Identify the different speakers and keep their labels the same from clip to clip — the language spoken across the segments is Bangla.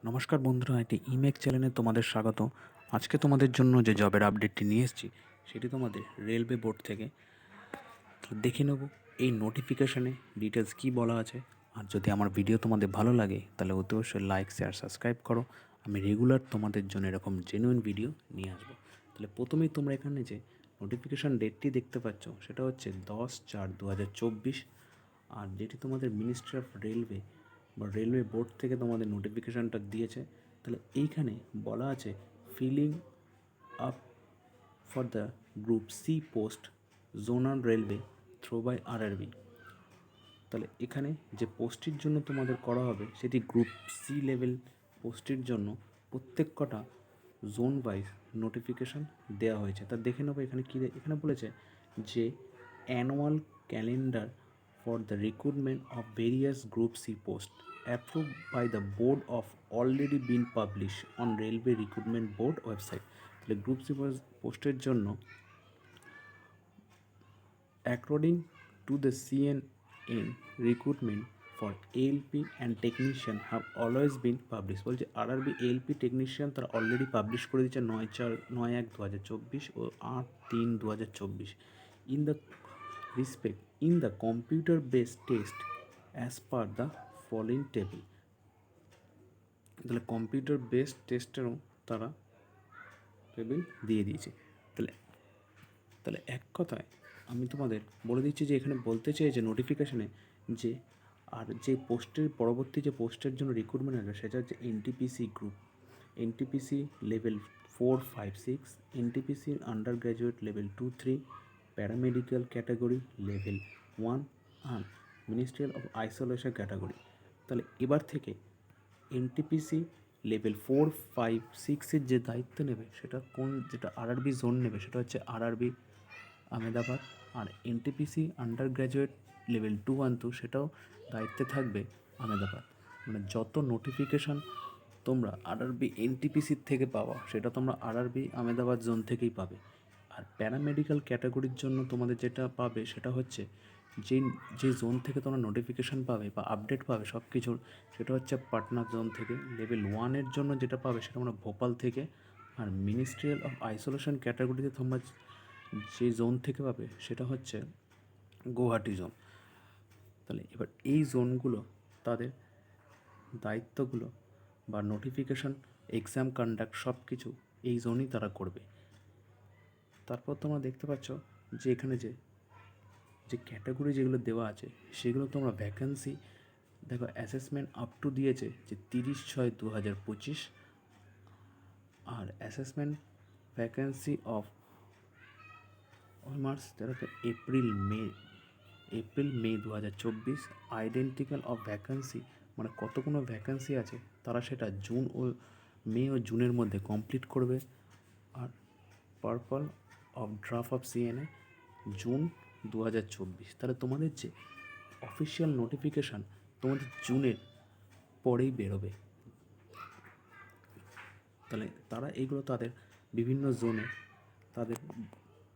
Speaker 1: নমস্কার বন্ধুরা, এটি ইমেক চ্যানেলে তোমাদের স্বাগত। আজকে তোমাদের জন্য যে জবের আপডেটটি নিয়ে এসেছি সেটি তোমাদের রেলওয়ে বোর্ড থেকে। তো দেখে নেব এই নোটিফিকেশানে ডিটেলস কী বলা আছে। আর যদি আমার ভিডিও তোমাদের ভালো লাগে তাহলে অতি অবশ্যই লাইক, শেয়ার, সাবস্ক্রাইব করো। আমি রেগুলার তোমাদের জন্য এরকম জেনুইন ভিডিও নিয়ে আসবো। তাহলে প্রথমেই তোমরা এখানে যে নোটিফিকেশান ডেটটি দেখতে পাচ্ছ সেটা হচ্ছে 10/4/2024। আর যেটি তোমাদের মিনিস্ট্রি অফ রেলওয়ে বা রেলওয়ে বোর্ড থেকে তোমাদের নোটিফিকেশানটা দিয়েছে। তাহলে এইখানে বলা আছে filling up for the group C post zonal railway through by RRB. তাহলে এখানে যে পোস্টটির জন্য তোমাদের করা হবে সেটি গ্রুপ সি লেভেল পোস্টের জন্য প্রত্যেক কটা জোন ওয়াইজ নোটিফিকেশান দেওয়া হয়েছে। তা দেখে নেবো এখানে কী এখানে বলেছে যে annual calendar for the recruitment of various Group C posts approved by the board of already been published on Railway Recruitment Board website। তাহলে গ্রুপ সি পোস্টের জন্য according to the CNN recruitment for ALP and technician have always been published। বলছে আরআরবি ALP টেকনিশিয়ান তারা অলরেডি পাবলিশ করে দিচ্ছে 9/4/9/1/2024 ও 8/3/2024 in the respect in the computer based test as per the following table। তাহলে কম্পিউটার বেসড টেস্টেরও তারা টেবিল দিয়ে দিয়েছে। তাহলে তাহলে এক কথায় আমি তোমাদের বলে দিচ্ছি যে এখানে বলতে চাই যে নোটিফিকেশানে যে আর যে পোস্টের পরবর্তী যে পোস্টের জন্য রিক্রুটমেন্ট হবে সেটা হচ্ছে NTPC group, NTPC level 4-5-6, NTPC under graduate level 2-3, paramedical category level 1 আর মিনিস্ট্রিয়াল অফ আইসোলেশন ক্যাটাগরি। তাহলে এবার থেকে এনটিপিসি লেভেল 4-5-6-এর যে দায়িত্ব নেবে সেটা যেটা আরআরবি জোন নেবে সেটা হচ্ছে আরআরবি আহমেদাবাদ। আর এনটিপিসি আন্ডার গ্র্যাজুয়েট লেভেল 2-1-2 সেটাও দায়িত্বে থাকবে আহমেদাবাদ। মানে যত নোটিফিকেশান তোমরা আরআরবি এনটিপিসির থেকে পাওয়া সেটা তোমরা আরআরবি আহমেদাবাদ জোন থেকেই পাবে। আর প্যারামেডিক্যাল ক্যাটাগরির জন্য তোমাদের যেটা পাবে সেটা হচ্ছে যে জোন থেকে তোমরা নোটিফিকেশান পাবে বা আপডেট পাবে সব কিছুর সেটা হচ্ছে পাটনা জোন থেকে। লেভেল 1-এর জন্য যেটা পাবে সেটা তোমরা ভোপাল থেকে। আর মিনিস্ট্রিয়াল অফ আইসোলেশন ক্যাটাগরিতে তোমরা যে জোন থেকে পাবে সেটা হচ্ছে গুয়াহাটি জোন। তাহলে এবার এই জোনগুলো তাদের দায়িত্বগুলো বা নোটিফিকেশান, এক্সাম কন্ডাক্ট সব কিছু এই জোনই তারা করবে। তারপর তোমরা দেখতে পাচ্ছ যে এখানে যে ক্যাটাগরি যেগুলো দেওয়া আছে সেগুলো তোমরা ভ্যাকেন্সি দেখো অ্যাসেসমেন্ট আপ টু দিয়েছে যে 30/6/2025। আর অ্যাসেসমেন্ট ভ্যাকেন্সি অফ মার্চ দেখো April May 2024। Identical of vacancy মানে কতগুলো ভ্যাকেন্সি আছে তারা সেটা মে ও জুনের মধ্যে কমপ্লিট করবে। আর purpose of draft of CNA June 2024। তাহলে তোমাদের যে অফিসিয়াল নোটিফিকেশান তোমাদের জুনের পরেই বেরোবে। তাহলে তারা এইগুলো তাদের বিভিন্ন জোনে তাদের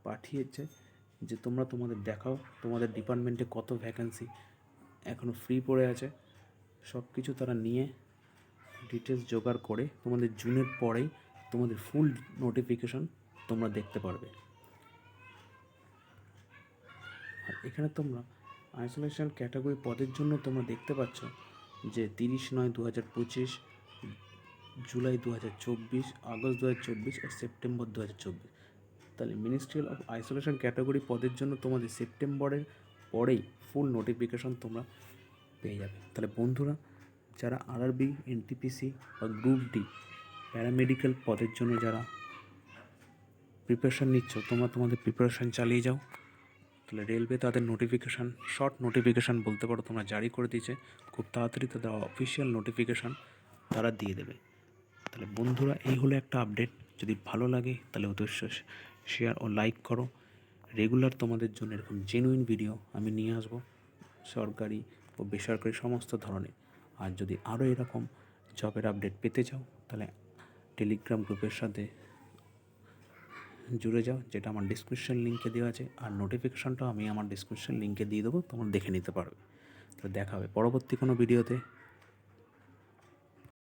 Speaker 1: পাঠিয়েছে যে তোমরা তোমাদের দেখাও তোমাদের ডিপার্টমেন্টে কত ভ্যাকেন্সি এখনও ফ্রি পড়ে আছে। সব কিছু তারা নিয়ে ডিটেলস জোগাড় করে তোমাদের জুনের পরেই তোমাদের ফুল নোটিফিকেশান তোমরা দেখতে পারবে। আর এখানে তোমরা আইসোলেশন ক্যাটাগরি পদের জন্য তোমরা দেখতে পাচ্ছ যে 30/9/2025, জুলাই 2024, আগস্ট 2024 আর সেপ্টেম্বর 2024। তাহলে মিনিস্ট্রিয়াল অফ আইসোলেশন ক্যাটাগরি পদের জন্য তোমাদের সেপ্টেম্বরের পরেই ফুল নোটিফিকেশান তোমরা পেয়ে যাবে। তাহলে বন্ধুরা, যারা আরআরবি, এনটিপিসি বা গ্রুপ ডি প্যারামেডিক্যাল পদের জন্য যারা প্রিপারেশান নিচ্ছ তোমরা তোমাদের প্রিপারেশান চালিয়ে যাও। তাহলে রেলওয়ে তাদের নোটিফিকেশান, শর্ট নোটিফিকেশান বলতে পারো তোমরা জারি করে দিয়েছে। খুব তাড়াতাড়ি তাদের অফিসিয়াল নোটিফিকেশান তারা দিয়ে দেবে। তাহলে বন্ধুরা, এই হলো একটা আপডেট। যদি ভালো লাগে তাহলে অবশ্যই শেয়ার ও লাইক করো। রেগুলার তোমাদের জন্য এরকম জেনুইন ভিডিও আমি নিয়ে আসবো, সরকারি ও বেসরকারি সমস্ত ধরনের। আর যদি আরও এরকম জবের আপডেট পেতে চাও তাহলে টেলিগ্রাম গ্রুপের সাথে জুড়ে যাও, যেটা আমার ডিসক্রিপশন লিঙ্কে দেওয়া আছে। আর নোটিফিকেশানটাও আমি আমার ডিসক্রিপশন লিঙ্কে দিয়ে দেবো, তোমরা দেখে নিতে পারবে। তো দেখা হবে পরবর্তী কোনো ভিডিওতে।